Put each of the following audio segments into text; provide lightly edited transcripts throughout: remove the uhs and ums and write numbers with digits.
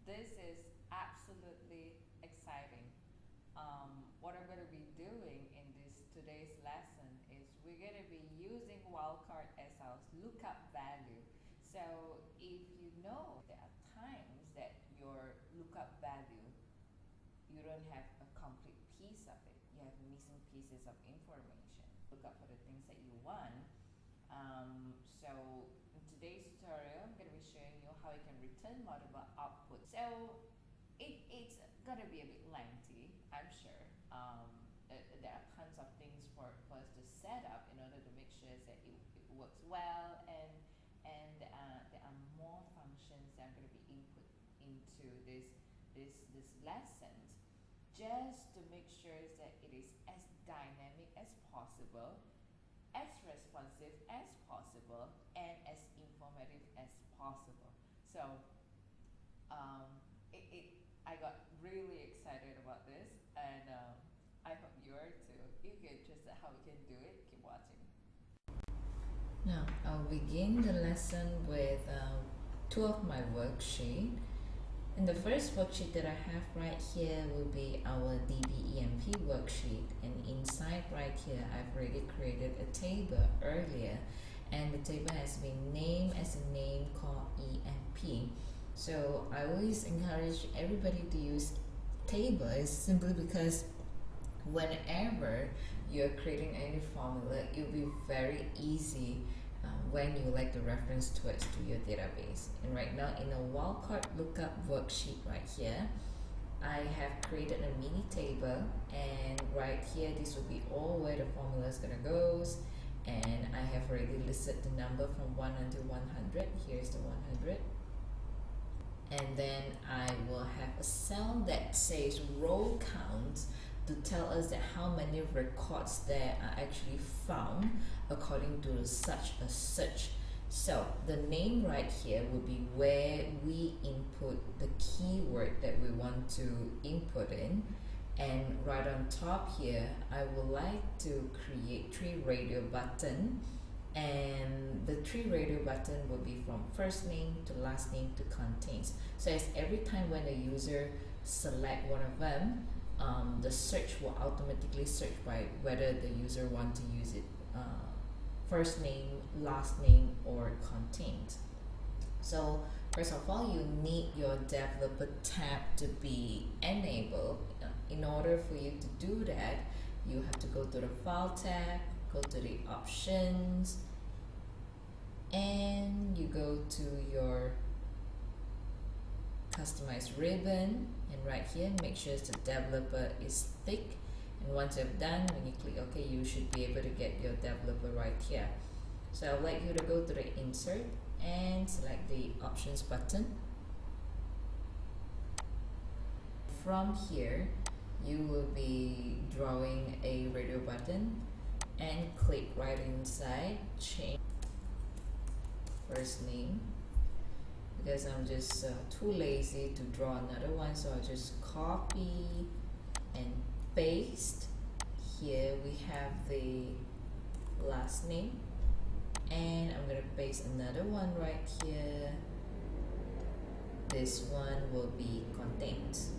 this is absolutely exciting. What I'm going to be doing in this today's lesson is we're going to be using wildcard as our lookup value. So if you know there are times that your lookup value, you don't have a complete piece of it, you have missing pieces of information. Look up for the things that you want. So in today's tutorial, I'm going to be showing you how you can return multiple outputs. So it's going to be a bit lengthy, I'm sure. There are tons of things for us to set up in order to make sure that it works well, and there are more functions that I'm going to be input into this lessons, just to make sure that it is as dynamic as possible, as responsive as possible, and as informative as possible. So I got really excited about this, and I hope you are too. If you're interested how we can do it, keep watching. Now I'll begin the lesson with two of my worksheets. And the first worksheet that I have right here will be our DBEMP worksheet, and inside right here I've already created a table earlier, and the table has been named as a name called EMP. So I always encourage everybody to use tables simply because whenever you're creating any formula, it will be very easy when you like to reference towards to your database. And right now in a wildcard lookup worksheet right here, I have created a mini table, and right here this will be all where the formula is gonna goes, and I have already listed the number from 1 until 100. Here's the 100. And then I will have a cell that says row count to tell us that how many records there are actually found according to such a search. So the name right here will be where we input the keyword that we want to input in, and right on top here I would like to create 3 radio buttons, and the 3 radio button will be from first name to last name to contains. So as every time when a user select one of them, the search will automatically search by whether the user want to use it first name, last name, or contains. So first of all, you need your developer tab to be enabled. In order for you to do that, you have to go to the file tab, go to the options, and you go to your customize ribbon, and right here make sure the developer is thick, and once you've done, when you click OK, you should be able to get your developer right here. So I'd like you to go to the insert and select the options button. From here you will be drawing a radio button, and click right inside, change first name, because I'm just too lazy to draw another one, so I'll just copy and paste. Here we have the last name, and I'm gonna paste another one right here. This one will be contains.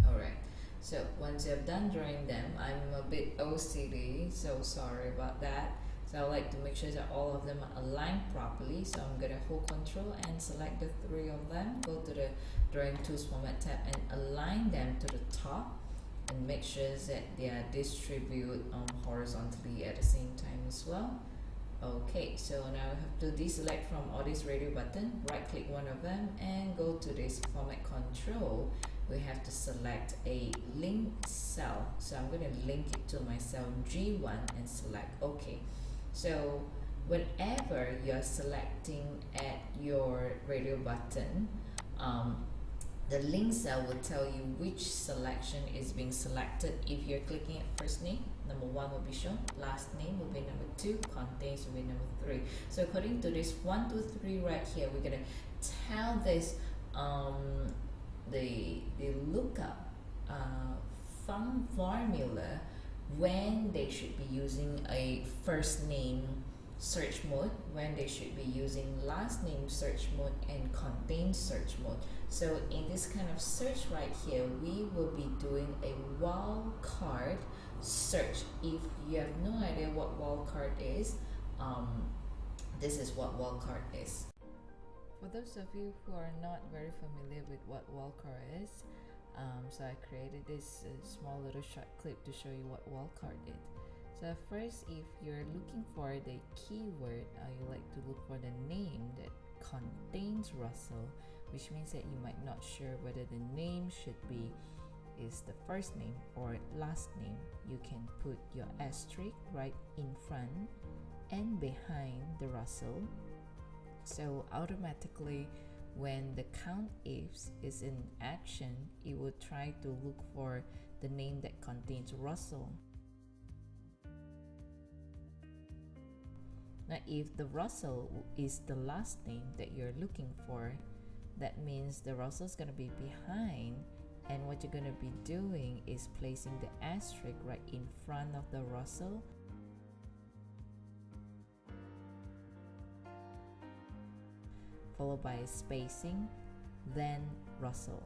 Alright, so once you've done drawing them, I'm a bit OCD, so sorry about that. So I like to make sure that all of them are aligned properly. So I'm going to hold Control and select the 3 of them, go to the Drawing Tools Format tab and align them to the top, and make sure that they are distributed horizontally at the same time as well. Okay, so now I have to deselect from all these radio button, right click one of them and go to this Format Control. We have to select a link cell, so I'm going to link it to my cell G1 and select OK. So whenever you're selecting at your radio button, the link cell will tell you which selection is being selected. If you're clicking at first name, number 1 will be shown, last name will be number 2, contains will be number 3. So according to this 1, 2, 3 right here, we're going to tell this the lookup formula when they should be using a first name search mode when they should be using last name search mode and contains search mode. So in this kind of search right here, we will be doing a wildcard search. If you have no idea what wildcard is, this is what wildcard is. For those of you who are not very familiar with what wildcard is, so I created this small little short clip to show you what wildcard is. So first, if you're looking for the keyword, you like to look for the name that contains Russell, which means that you might not sure whether the name should be is the first name or last name. You can put your asterisk right in front and behind the Russell. So automatically, when the COUNTIF is in action, it will try to look for the name that contains Russell. Now, if the Russell is the last name that you're looking for, that means the Russell is going to be behind, and what you're going to be doing is placing the asterisk right in front of the Russell, followed by a spacing, then Russell.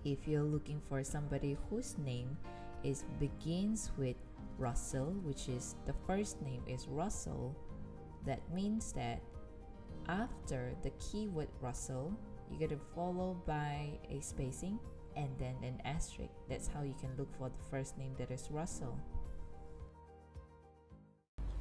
If you're looking for somebody whose name begins with Russell, which is the first name is Russell, that means that after the keyword Russell, you're going to follow by a spacing and then an asterisk. That's how you can look for the first name that is Russell.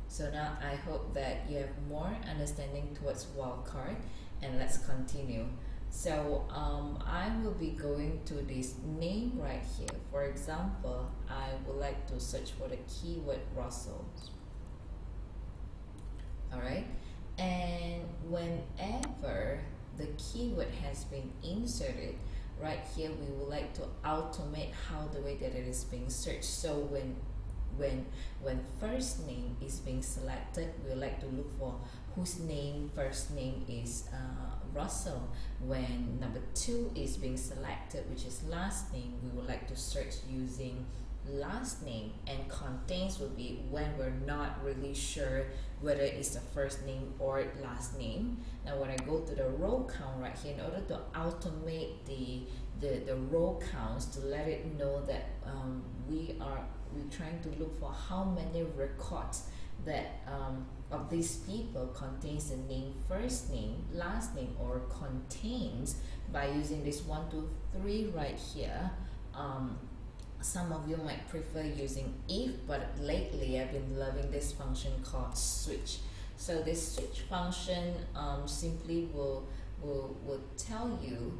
So now I hope that you have more understanding towards wildcard, and let's continue. So I will be going to this name right here. For example, I would like to search for the keyword Russell. Alright, and whenever the keyword has been inserted, right here we would like to automate how the way that it is being searched. So when first name is being selected, we would like to look for whose name first name is Russell. When number 2 is being selected, which is last name, we would like to search using last name, and contains will be when we're not really sure whether it's the first name or last name. Now when I go to the row count right here, in order to automate the row counts to let it know that we're trying to look for how many records that of these people contains the name first name, last name, or contains, by using this 1, 2, 3 right here. Some of you might prefer using if, but lately I've been loving this function called switch. So this switch function simply will tell you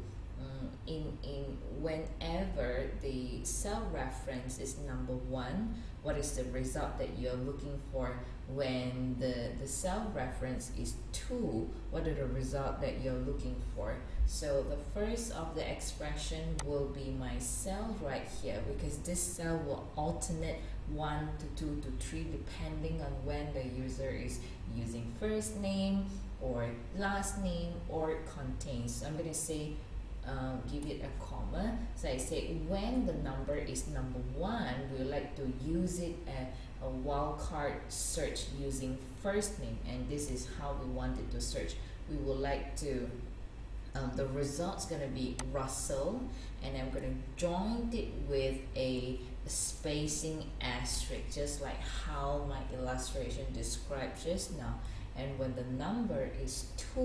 in whenever the cell reference is number 1, what is the result that you're looking for. When the cell reference is 2, what are the result that you're looking for. So the first of the expression will be my cell right here, because this cell will alternate 1 to 2 to 3 depending on when the user is using first name or last name or contains. So I'm going to say give it a comma. So I say when the number is number 1, we like to use it as a wildcard search using first name, and this is how we want it to search. We would like to the result's going to be Russell, and I'm going to join it with a spacing asterisk, just like how my illustration describes just now. And when the number is 2,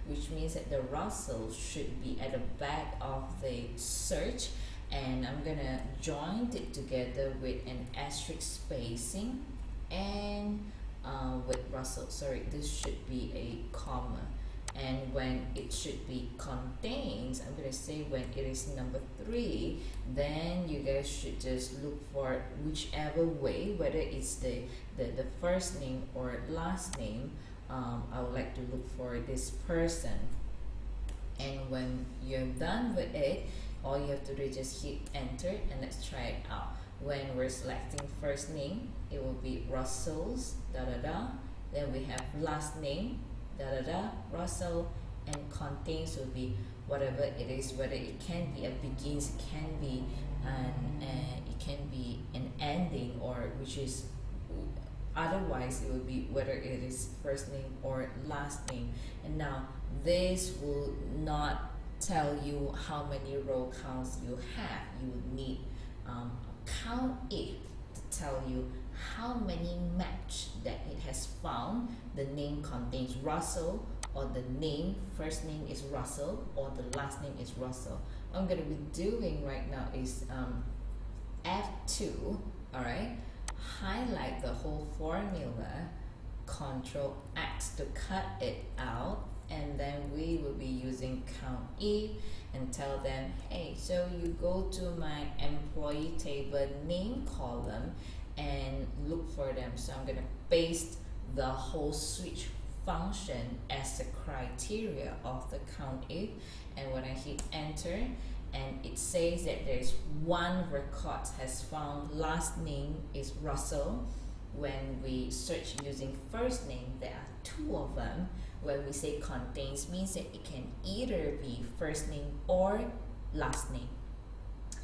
which means that the Russell should be at the back of the search, and I'm gonna join it together with an asterisk spacing and with Russell. Sorry, this should be a comma. And when it should be contains, I'm gonna say when it is number 3, then you guys should just look for whichever way, whether it's the first name or last name. I would like to look for this person. And when you're done with it, all you have to do is just hit enter, and let's try it out. When we're selecting first name, it will be Russell's da da da. Then we have last name da da da Russell, and contains will be whatever it is, whether it can be a begins, it can be an ending, or which is otherwise it will be whether it is first name or last name. And now this will not tell you how many row counts you have. You would need count if to tell you how many match that it has found. The name contains Russell, or the name first name is Russell, or the last name is Russell. What I'm going to be doing right now is F2, all right, highlight the whole formula, Control X to cut it out, and then we will be using count if and tell them, hey, so you go to my employee table name column and look for them. So I'm going to paste the whole switch function as the criteria of the count if, and when I hit enter, and it says that there's one record has found last name is Russell. When we search using first name, there are two of them. When we say contains, means that it can either be first name or last name.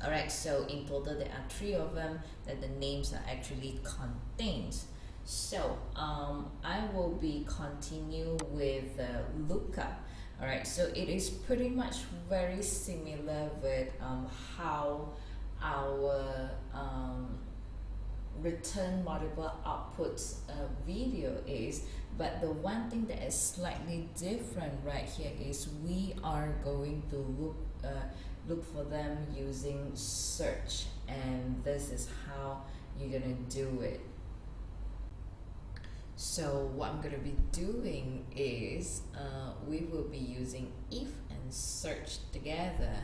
Alright, so in total there are three of them that the names are actually contains. So I will be continue with the lookup. Alright, so it is pretty much very similar with how our return multiple outputs video is, but the one thing that is slightly different right here is we are going to look for them using search, and this is how you're gonna do it. So what I'm going to be doing is we will be using if and search together,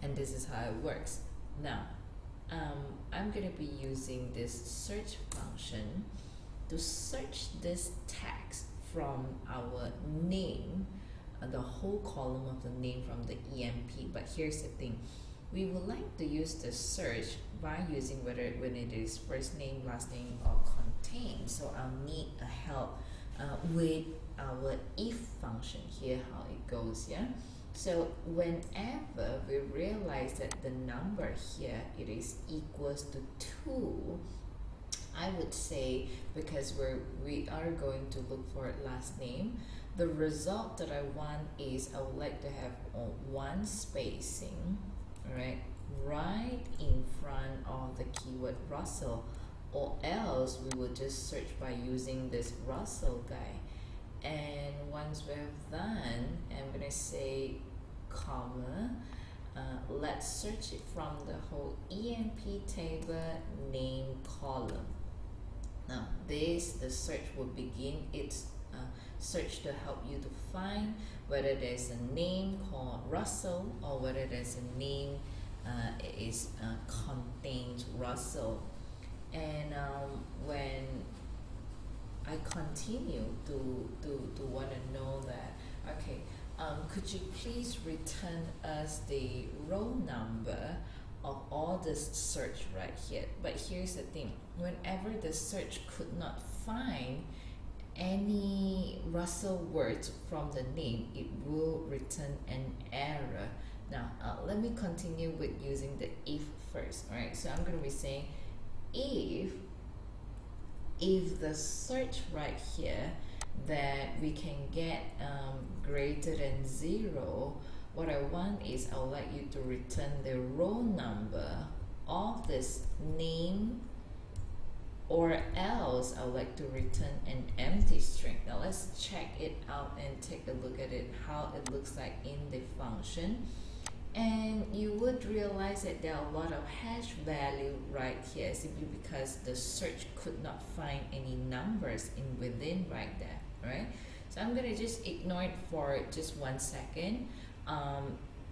and this is how it works. Now I'm going to be using this search function to search this text from our name, the whole column of the name from the EMP. But here's the thing, we would like to use the search by using when it is first name, last name, or contain. So I'll need a help with our if function here, how it goes. Yeah. So whenever we realize that the number here it is equals to 2, I would say, because we are going to look for last name, the result that I want is I would like to have one spacing, right in front of the keyword Russell, or else we will just search by using this Russell guy. And once we have done, I'm gonna say comma, let's search it from the whole EMP table name column. Now the search will begin its search to help you to find whether there's a name called Russell or whether there's a name contains Russell. And when I continue to want to know that, okay, could you please return us the row number of all this search right here? But here's the thing, whenever the search could not find any Russell words from the name, it will return an error. Now let me continue with using the if first. Alright, so I'm going to be saying if the search right here that we can get greater than 0, what I want is I would like you to return the row number of this name, or else I would like to return an empty string. Now let's check it out and take a look at it, how it looks like in the function. And you would realize that there are a lot of hash value right here, simply because the search could not find any numbers in within right there, right? So I'm gonna just ignore it for just 1 second.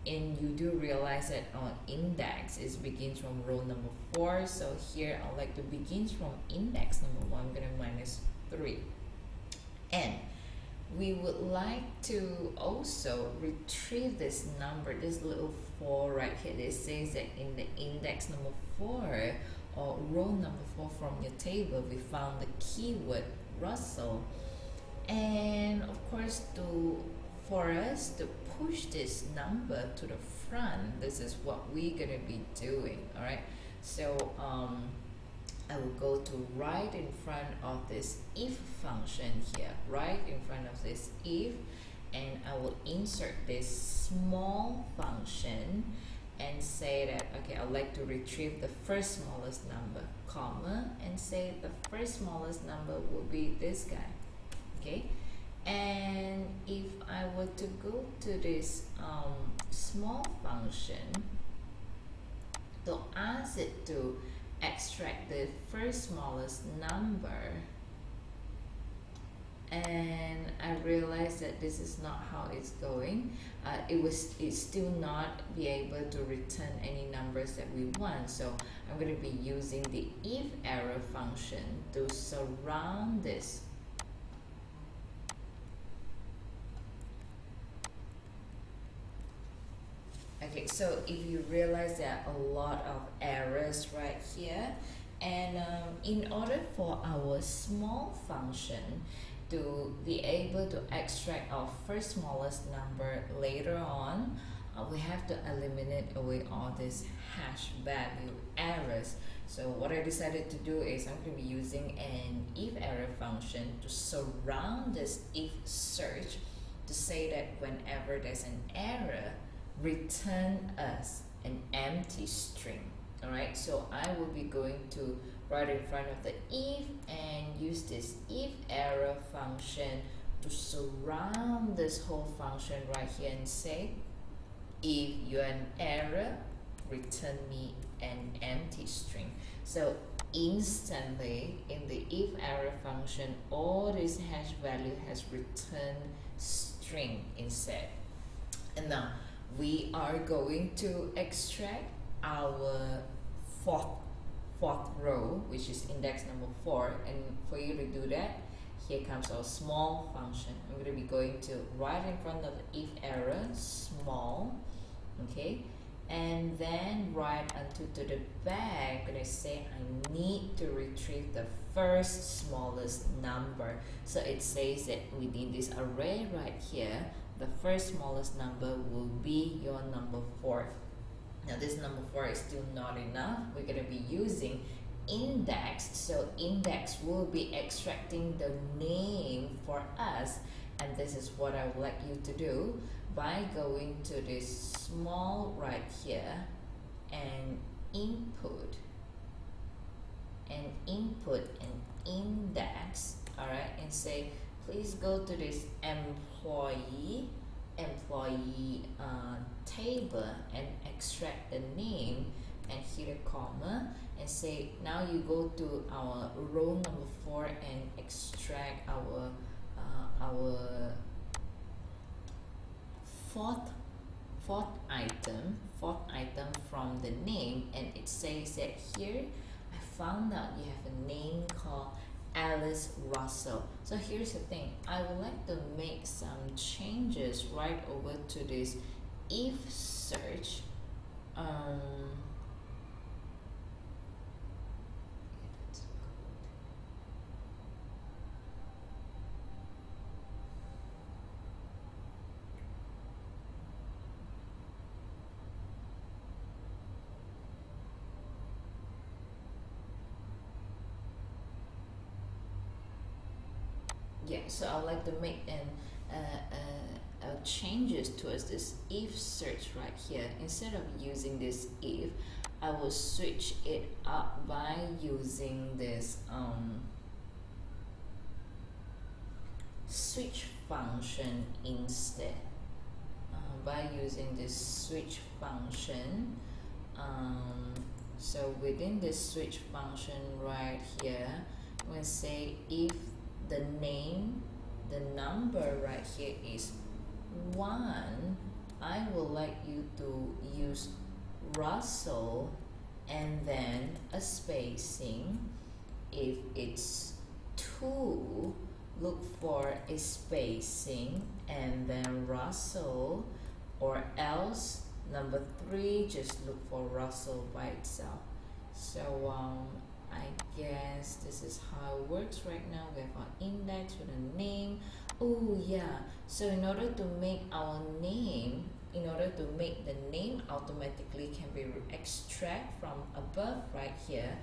And you do realize that index begins from row number 4. So here I'd like to begin from index number 1. I'm gonna -3. And we would like to also retrieve this number, this little 4 right here. It says that in the index number 4 or row number 4 from your table, we found the keyword Russell. And of course, to for us to push this number to the front, this is what we're gonna be doing. All right, so I will go to right in front of this if function here, right in front of this if, and I will insert this small function and say that, okay, I'd like to retrieve the first smallest number, comma, and say the first smallest number will be this guy. Okay, and if I were to go to this small function to ask it to extract the first smallest number, and I realized that this is not how it's going. It still not be able to return any numbers that we want. So I'm going to be using the if error function to surround this. Okay, so if you realize there are a lot of errors right here, and in order for our small function to be able to extract our first smallest number later on, we have to eliminate away all these hash value errors. So what I decided to do is I'm going to be using an if error function to surround this if search to say that whenever there's an error, return us an empty string. All right, so I will be going to right in front of the if and use this if error function to surround this whole function right here and say, if you're an error, return me an empty string. So instantly in the if error function, all this hash value has returned string instead. And now we are going to extract our fourth row, which is index number 4, and for you to do that, here comes our small function. I'm going to be going to right in front of the if error, small, okay, and then right until to the back, I'm going to say I need to retrieve the first smallest number. So it says that within this array right here, the first smallest number will be your number 4. Now this number 4 is still not enough. We're going to be using index. So index will be extracting the name for us, and this is what I would like you to do by going to this small right here and input an index, all right, and say please go to this employee table and extract the name and hit a comma and say now you go to our row number 4 and extract our fourth item from the name, and it says that here I found out you have a name called Alice Russell. So here's the thing, I would like to make some changes right over to this if search. Yeah, so I'd like to make changes towards this if search right here. Instead of using this if, I will switch it up by using this switch function instead. By using this switch function, so within this switch function right here, I'm going to say if the name, the number right here is 1, I would like you to use Russell and then a spacing. If it's 2, look for a spacing and then Russell, or else number 3, just look for Russell by itself. So I guess this is how it works right now. We have our index with a name. Oh yeah, so in order to make our name, in order to make the name automatically can be extract from above right here.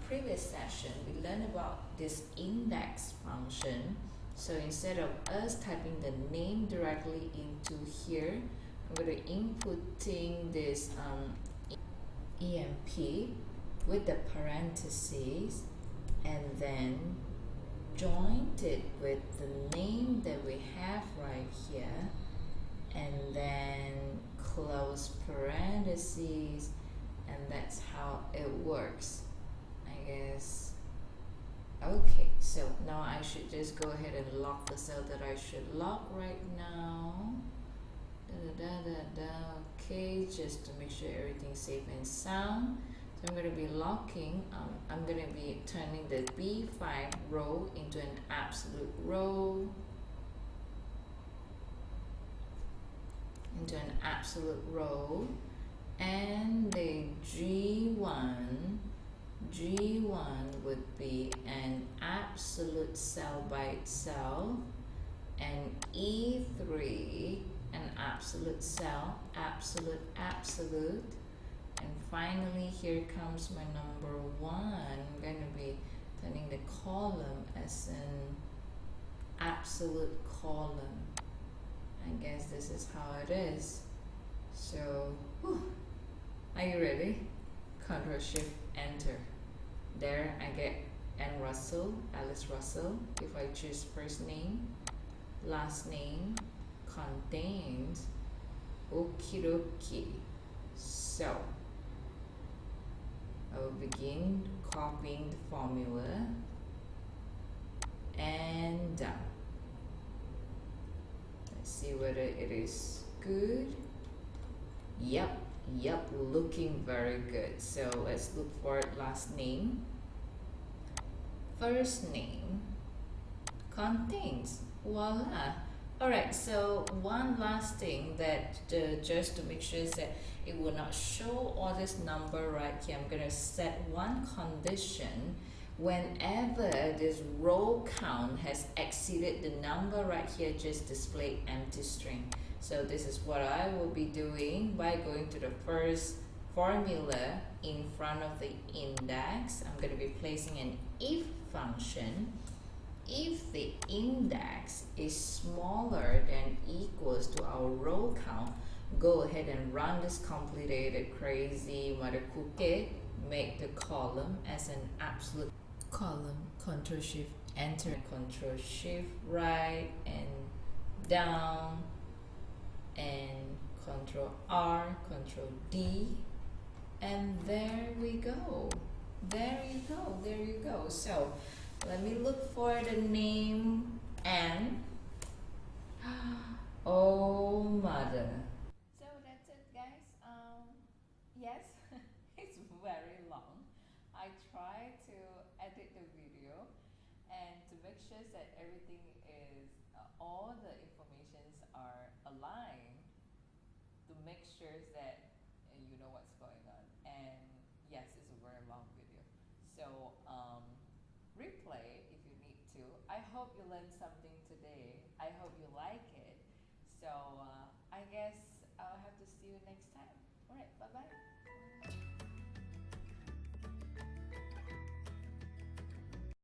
Previous session we learned about this index function. So instead of us typing the name directly into here, I'm going to inputting this EMP with the parentheses and then joined it with the name that we have right here, and then close parentheses, and that's how it works, I guess. Okay, so now I should just go ahead and lock the cell that I should lock right now. Okay, just to make sure everything's safe and sound. So I'm going to be locking, I'm going to be turning the B5 row into an absolute row, and the G1 would be an absolute cell by itself, and E3 an absolute cell, absolute. And finally, here comes my number 1. I'm going to be turning the column as an absolute column. I guess this is how it is. So, are you ready? Ctrl Shift Enter. There I get Alice Russell. If I choose first name, last name, contains, okie dokie. So I will begin copying the formula and done. Let's see whether it is good. Yep, looking very good. So let's look for last name. First name contains, voila. Alright, so one last thing that just to make sure is that it will not show all this number right here. I'm going to set one condition. Whenever this row count has exceeded the number right here, just display empty string. So this is what I will be doing by going to the first formula in front of the index. I'm going to be placing an if function. If the index is smaller than equals to our row count, go ahead and run this complicated crazy mother cookie. Make the column as an absolute column. Ctrl Shift Enter. Ctrl Shift right and down, and Ctrl R, Ctrl D, and there we go. There you go. So let me look for the name and oh mother. So that's it, guys. Yes, it's very long. I try to edit the video and to make sure that everything is all the informations are aligned, to make sure that you know what's going on. And yes, it's a very long video. So replay if you need to. I hope you learned something today. I hope you like it. So I guess I'll have to see you next time. Alright, bye bye.